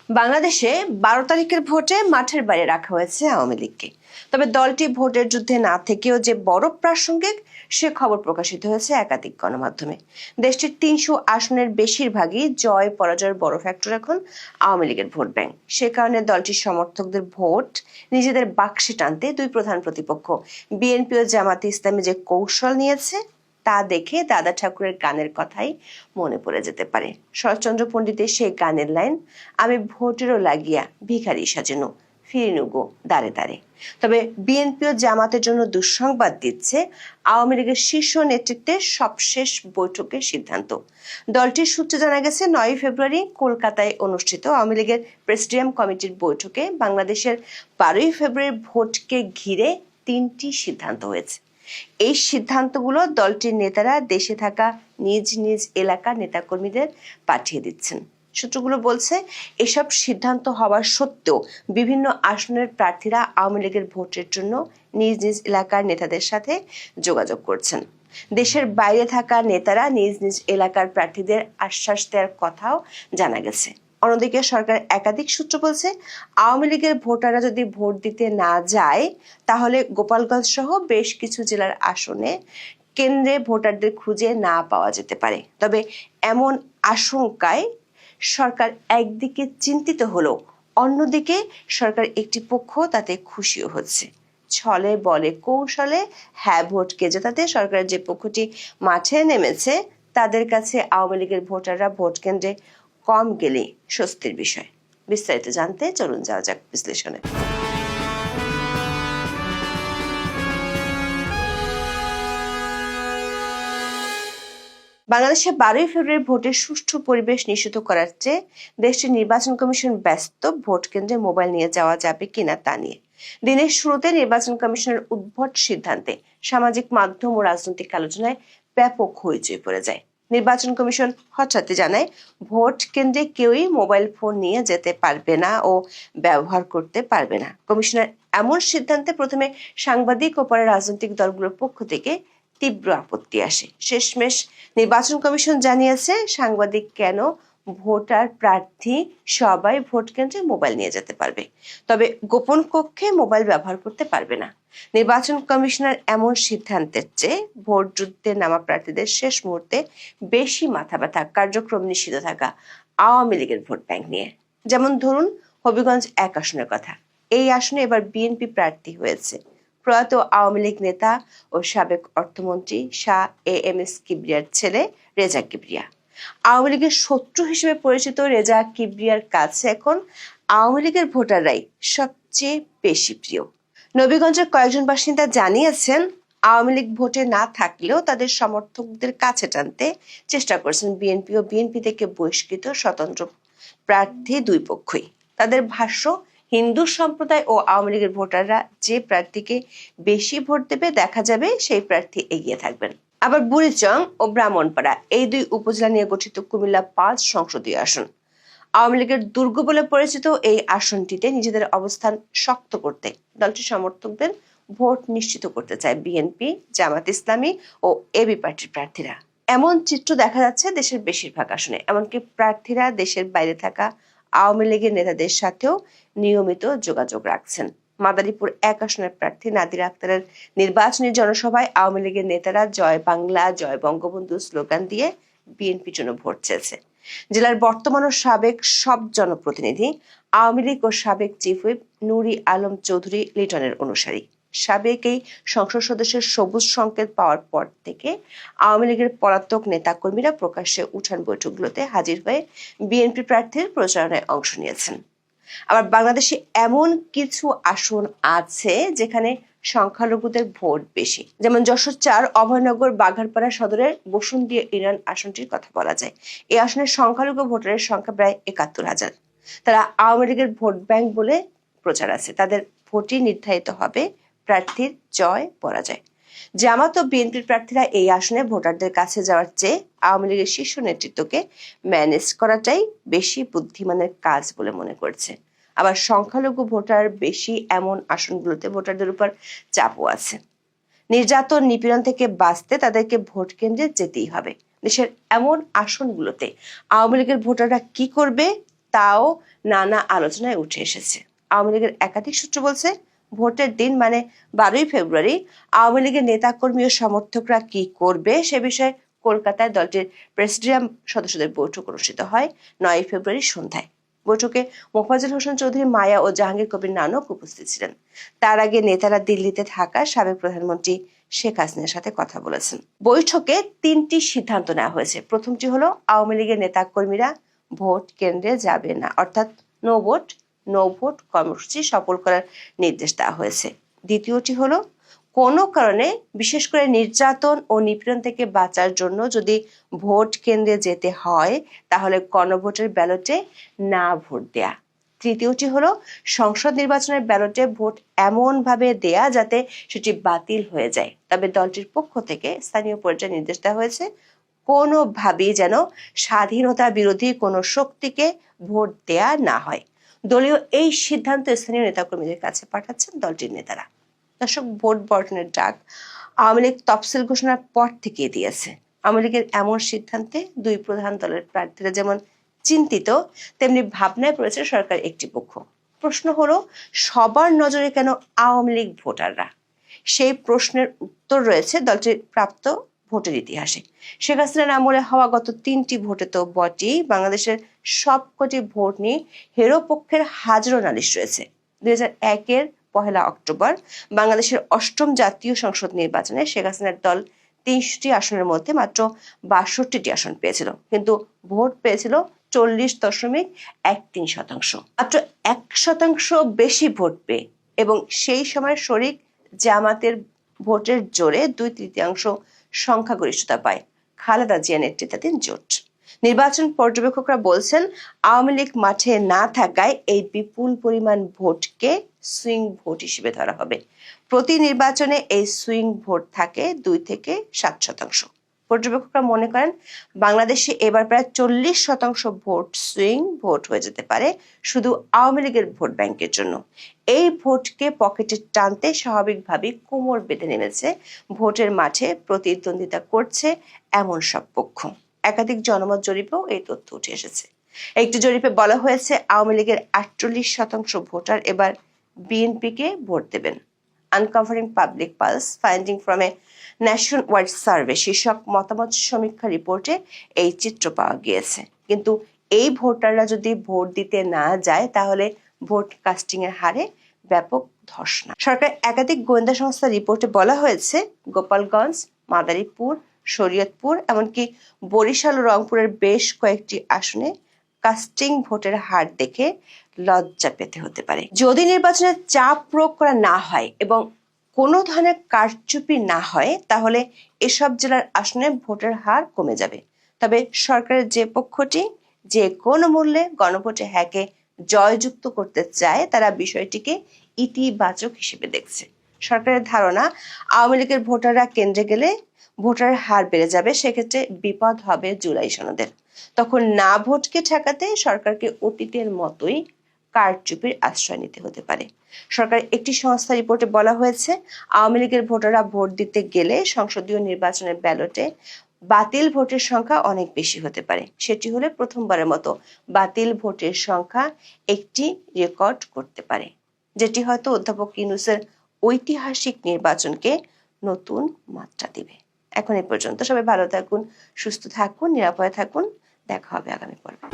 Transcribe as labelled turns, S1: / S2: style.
S1: বাংলাদেশে ১২ তারিখের ভোটে মাঠের বাইরে রাখা হয়েছে আওয়ামী লীগকে। তবে দলটি ভোটের যুদ্ধে না থেকেও যে বড় প্রাসঙ্গিক সে খবর প্রকাশিত হয়েছে একাধিক গণমাধ্যমে। দেশটির ৩০০ আসনের বেশিরভাগই জয় পরাজয়ের বড় ফ্যাক্টর এখন আওয়ামী লীগের ভোট ব্যাংক। সে কারণে দলটির সমর্থকদের ভোট নিজেদের বাক্সে টানতে দুই প্রধান প্রতিপক্ষ বিএনপি ও জামাতে ইসলামী যে কৌশল নিয়েছে তা দেখে দাদা ঠাকুরের গানের কথাই মনে পড়ে যেতে পারে। শরৎচন্দ্র পণ্ডিতের সেই গানের লাইন, আমি ভোটেরও লাগিয়া ভিখারি সাজানো ফিরিনুগো দাঁড়ে দাঁড়ে। তবে বিএনপি ও জামাতের জন্য দুঃসংবাদ দিচ্ছে আওয়ামী লীগের শীর্ষ নেতৃত্বের সবশেষ বৈঠকের সিদ্ধান্ত। দলটির সূত্রে জানা গেছে ৯ ফেব্রুয়ারি কলকাতায় অনুষ্ঠিত আওয়ামী লীগের প্রেসিডিয়াম কমিটির বৈঠকে বাংলাদেশের ১২ ফেব্রুয়ারি ভোটকে ঘিরে ৩টি সিদ্ধান্ত হয়েছে। এই সিদ্ধান্তগুলো দলটির নেতারা দেশে থাকা নিজ নিজ এলাকার নেতাকর্মীদের পাঠিয়ে দিচ্ছেন। সূত্রগুলো বলছে, এসব সিদ্ধান্ত হওয়া সত্ত্বেও বিভিন্ন আসনের প্রার্থীরা আওয়ামী লীগের ভোটের জন্য নিজ নিজ এলাকার নেতাদের সাথে যোগাযোগ করছেন। দেশের বাইরে থাকা নেতারা নিজ নিজ এলাকার প্রার্থীদের আশ্বাস দেওয়ার কথাও জানা গেছে। অন্যদিকে সরকার একাধিক সূত্র বলছে, আওয়ামী লীগের ভোটাররা যদি ভোট দিতে না যায় তাহলে গোপালগঞ্জ সহ বেশ কিছু জেলার আসনে কেন্দ্রে ভোটারদের খুঁজে না পাওয়া যেতে পারে। তবে এমন আশঙ্কায় সরকার একদিকে চিন্তিত হলেও অন্যদিকে সরকার একটি পক্ষ তাতে খুশিও হচ্ছে। ছলে বলে কৌশলে হ্যাঁ ভোটকে জেতাতে সরকারের যে পক্ষটি মাঠে নেমেছে তাদের কাছে আওয়ামী লীগের ভোটাররা ভোট কেন্দ্রে কম গেলে স্বস্তির বিষয়। বিস্তারিত জানতে চলুন যাওয়া যাক বিশ্লেষণে। বাংলাদেশে ১২ ফেব্রুয়ারি ভোটের সুষ্ঠু পরিবেশ নিশ্চিত করার চেয়ে দেশটির নির্বাচন কমিশন ব্যস্ত ভোট কেন্দ্রে মোবাইল নিয়ে যাওয়া যাবে কিনা তা নিয়ে। দিনের শুরুতে নির্বাচন কমিশনের উদ্ভট সিদ্ধান্তে সামাজিক মাধ্যম ও রাজনৈতিক আলোচনায় ব্যাপক হইচই পড়ে যায়। নির্বাচন কমিশন হঠাৎই জানায় ভোট কেন্দ্রে কেউই মোবাইল ফোন নিয়ে যেতে পারবে না ও ব্যবহার করতে পারবে না। কমিশনের এমন সিদ্ধান্তে প্রথমে সাংবাদিক ও পরে রাজনৈতিক দলগুলোর পক্ষ থেকে তীব্র আপত্তি আসে। শেষমেশ নির্বাচন কমিশন জানিয়েছে সাংবাদিক কেন, ভোটার প্রার্থী সবাই ভোট কেন্দ্রে মোবাইল নিয়ে যেতে পারবে, তবে গোপন কক্ষে মোবাইল ব্যবহার করতে পারবে না। নির্বাচন কমিশনের এমন সিদ্ধান্তের চেয়ে ভোট যুদ্ধে নামা প্রার্থীদের শেষ মুহূর্তে বেশি মাথা ব্যথা কার্যক্রম নিষিদ্ধ থাকা আওয়ামী লীগের ভোট ব্যাংক নিয়ে। যেমন ধরুন হবিগঞ্জ ১ আসনের কথা। এই আসনে এবার বিএনপি প্রার্থী হয়েছে প্রয়াত আওয়ামী লীগ নেতা ও সাবেক অর্থমন্ত্রী শাহ এএমএস কিবরিয়ার ছেলে রেজা কিবরিয়া। আওয়ামী লীগের শত্রু হিসেবে পরিচিত রেজা কিবরিয়ার কাছে এখন আওয়ামী লীগের ভোটাররাই সবচেয়ে বেশি প্রিয়। নবীগঞ্জের কয়েকজন বাসিন্দা জানিয়েছেন, আওয়ামী লীগ ভোটে না থাকলেও তাদের সমর্থকদের কাছে টানতে চেষ্টা করছেন বিএনপি ও বিএনপি থেকে বহিষ্কৃত স্বতন্ত্র প্রার্থী দুই পক্ষই। তাদের ভাষ্য, হিন্দু সম্প্রদায় ও আওয়ামী লীগের ভোটাররা যে প্রার্থীকে বেশি ভোট দেবে দেখা যাবে সেই প্রার্থী এগিয়ে থাকবেন। আবার বুড়িচং ও ব্রাহ্মণপাড়া এই দুই উপজেলা নিয়ে গঠিত কুমিল্লা ৫ সংসদীয় আসন। আওয়ামী লীগের দুর্গ বলে পরিচিত এই আসনটিতে নিজেদের অবস্থান শক্ত করতে দলটির সমর্থকদের ভোট নিশ্চিত করতে চায় বিএনপি, জামাত ইসলামী ও এবি পার্টির প্রার্থীরা। এমন চিত্র দেখা যাচ্ছে দেশের বেশিরভাগ আসনে। এমনকি প্রার্থীরা দেশের বাইরে থাকা আওয়ামী লীগের নেতাদের সাথেও নিয়মিত যোগাযোগ রাখছেন। মাদারীপুর ১ আসনের প্রার্থী নাদিরা আক্তারের নির্বাচনী জনসভায় আওয়ামী লীগের নেতারা জয় বাংলা, জয় বঙ্গবন্ধু স্লোগান দিয়ে বিএনপির জন্য ভোট চেয়েছে। জেলার বর্তমান ও সাবেক সব জনপ্রতিনিধি আওয়ামী লীগ ও সাবেক চিফ হুইপ নুরি আলম চৌধুরী লিটনের অনুসারী। সাবেক এই সংসদ সদস্যের সবুজ সংকেত পাওয়ার পর থেকে আওয়ামী লীগের পলাতক নেতাকর্মীরা প্রকাশ্যে উঠান বৈঠকগুলোতে হাজির হয়ে বিএনপি প্রার্থীর প্রচারণায় অংশ নিয়েছেন। আবার বাংলাদেশে এমন কিছু আসন আছে যেখানে সংখ্যালঘুদের ভোট বেশি, যেমন যশোর ৪ অভয়নগর বাঘারপাড়া সদরের বসুন্ধিয়া ইউনিয়ন আসনটির কথা বলা যায়। এই আসনের সংখ্যালঘু ভোটারের সংখ্যা প্রায় ৭১,০০০। তারা আওয়ামী লীগের ভোট ব্যাংক বলে প্রচার আছে। তাদের ভোটই নির্ধারিত হবে প্রার্থীর জয় পরাজয়। জামাত ও বিএনপির প্রার্থীরা এই আসনে ভোটারদের কাছে যাওয়ার চেয়ে আওয়ামী লীগের শীর্ষ নেতৃত্বকে ম্যানেজ করাটাই বেশি বুদ্ধিমানের কাজ বলে মনে করছে। আবার সংখ্যালঘু ভোটার বেশি এমন আসনগুলোতে ভোটারদের উপর চাপও আছে। নির্যাতন নিপীড়ন থেকে বাঁচতে তাদেরকে ভোট কেন্দ্রে যেতেই হবে। দেশের এমন আসনগুলোতে আওয়ামী লীগের ভোটাররা কি করবে তাও নানা আলোচনায় উঠে এসেছে। আওয়ামী লীগের একাধিক সূত্র বলছে, ভোটের দিন মানে 12ই ফেব্রুয়ারি আওয়ামী লীগের নেতাকর্মী ও সমর্থকরা কি করবে সে বিষয়ে কলকাতায় দলটির প্রেসিডিয়াম সদস্যদের বৈঠক অনুষ্ঠিত হয় 9ই ফেব্রুয়ারি সন্ধ্যায়। বৈঠকে মোফাজ্জল হোসেন চৌধুরী, মায়া ও জাহাঙ্গীর কবির নানক উপস্থিত ছিলেন। তার আগে নেতারা দিল্লিতে থাকা সাবেক প্রধানমন্ত্রী শেখ হাসিনার সাথে কথা বলেছেন। বৈঠকে 3টি সিদ্ধান্ত নেওয়া হয়েছে। প্রথমটি হলো, আওয়ামী লীগের নেতাকর্মীরা ভোট কেন্দ্রে যাবে না, অর্থাৎ নো ভোট কর্মসূচি সফল করার নির্দেশ দেওয়া হয়েছে। দ্বিতীয়টি হলো, কোনো কারণে বিশেষ করে নির্যাতন ও নিপীড়ন থেকে বাঁচার জন্য যদি ভোট কেন্দ্রে যেতে হয় তাহলে গণভোটের ব্যালটে না ভোট দেয়া। তৃতীয়টি হলো, সংসদ নির্বাচনের ব্যালটে ভোট এমন ভাবে দেয়া যাতে সেটি বাতিল হয়ে যায়। তবে দলটির পক্ষ থেকে স্থানীয় পর্যায়ে নির্দেশ দেওয়া হয়েছে, কোনোভাবেই যেন স্বাধীনতা বিরোধী কোনো শক্তিকে ভোট দেয়া না হয়। দলীয় এই সিদ্ধান্ত স্থানীয় নেতাকর্মীদের কাছে পাঠাচ্ছেন দলটির নেতারা। দর্শক, ভোট বর্জনের ডাক আওয়ামী লীগ তফসিল ঘোষণার পর থেকেই দিয়েছে। আওয়ামী লীগের এমন সিদ্ধান্তে দুই প্রধান দলের প্রার্থীরা যেমন চিন্তিত, তেমনি ভাবনায় পড়েছে সরকার একটি পক্ষ। প্রশ্ন হলো, সবার নজরে কেন আওয়ামী লীগ ভোটাররা? সেই প্রশ্নের উত্তর রয়েছে দলটির প্রাপ্ত ভোটের ইতিহাসে। শেখ হাসিনার আমলে হওয়া গত 3টি ভোটে তো বটেই, বাংলাদেশের সবকটি ভোট নিয়ে হেরো পক্ষের হাজারো নালিশ রয়েছে। 2001-এর 1 অক্টোবর বাংলাদেশের 8ম জাতীয় সংসদ নির্বাচনে শেখ হাসিনার দল 300টি আসনের মধ্যে মাত্র 62টি আসন পেয়েছিল, কিন্তু ভোট পেয়েছিল 40.13%। মাত্র 1% বেশি ভোট পেয়ে এবং সেই সময় শরিক জামাতের ভোটের জোরে 2/3 সংখ্যাগরিষ্ঠতা পায় খালেদা জিয়া নেতৃত্বাধীন জোট। নির্বাচন পর্যবেক্ষকরা বলছেন, আওয়ামী লীগ মাঠে না থাকায় এই বিপুল পরিমাণ ভোটকে সুইং ভোট হিসেবে ধরা হবে। প্রতি নির্বাচনে এই সুইং ভোট থাকে 2 থেকে 7%। পর্যবেক্ষকরা মনে করেন, বাংলাদেশে এবার প্রায় 40% ভোট সুইং ভোট হয়ে যেতে পারে শুধু আওয়ামী লীগের ভোট ব্যাংকের জন্য। এই ভোটকে পকেটে টানতে স্বাভাবিকভাবেই কোমর বেঁধে নেমেছে ভোটের মাঠে প্রতিদ্বন্দ্বিতা করছে এমন সব পক্ষ। একাধিক জনমত জরিপেও এই তথ্য উঠে এসেছে। একটি জরিপে বলা হয়েছে, আওয়ামী লীগের 48% ভোটার এবার বিএনপিকে ভোট দেবেন। Uncovering public pulse finding from a nationwide survey শীর্ষক মতামত সমীক্ষা রিপোর্টে এই চিত্র পাওয়া গিয়েছে। কিন্তু এই ভোটাররা যদি ভোট দিতে না যায় তাহলে ভোট কাস্টিং এর হারে ব্যাপক ধস। সরকার একাধিক গোয়েন্দা সংস্থার রিপোর্টে বলা হয়েছে, গোপালগঞ্জ, মাদারীপুর, শরীয়তপুর, এমনকি বরিশাল ও রংপুরের বেশ কয়েকটি আসনে কাস্টিং ভোটের হার দেখে লজ্জা পেতে হতে পারে। যদি নির্বাচনে চাপ প্রয়োগ করা না হয় এবং কোনো ধরনের কারচুপি না হয় তাহলে এসব জেলার আসনে ভোটের হার কমে যাবে। তবে সরকারের যে পক্ষটি যে কোনো মূল্যে গণভোটে হ্যাঁকে জয়যুক্ত করতে চায় তারা বিষয়টিকে ইতিবাচক হিসেবে দেখছে। সরকারের ধারণা, আওয়ামী লীগের ভোটাররা কেন্দ্রে গেলে ভোটার হার বেড়ে যাবে, সেক্ষেত্রে বিপদ হবে জুলাই সনদের। তখন না ভোটকে ঠেকাতে সরকারকে অতীতের মতোই কারচুপির আশ্রয় নিতে হতে পারে। সরকার একটি সংস্থা রিপোর্টে বলা হয়েছে, আওয়ামী লীগের ভোটাররা ভোট দিতে গেলে সংসদীয় নির্বাচনের ব্যালটে বাতিল ভোটের সংখ্যা অনেক বেশি হতে পারে। সেটি হলে প্রথমবারের মতো বাতিল ভোটের সংখ্যা একটি রেকর্ড করতে পারে, যেটি হয়তো অধ্যাপক ইউনূসের ঐতিহাসিক নির্বাচনকে নতুন মাত্রা দিবে। এখন এই পর্যন্ত। সবাই ভালো থাকুন, সুস্থ থাকুন, নিরাপদে থাকুন। দেখা হবে আগামী পর্বে।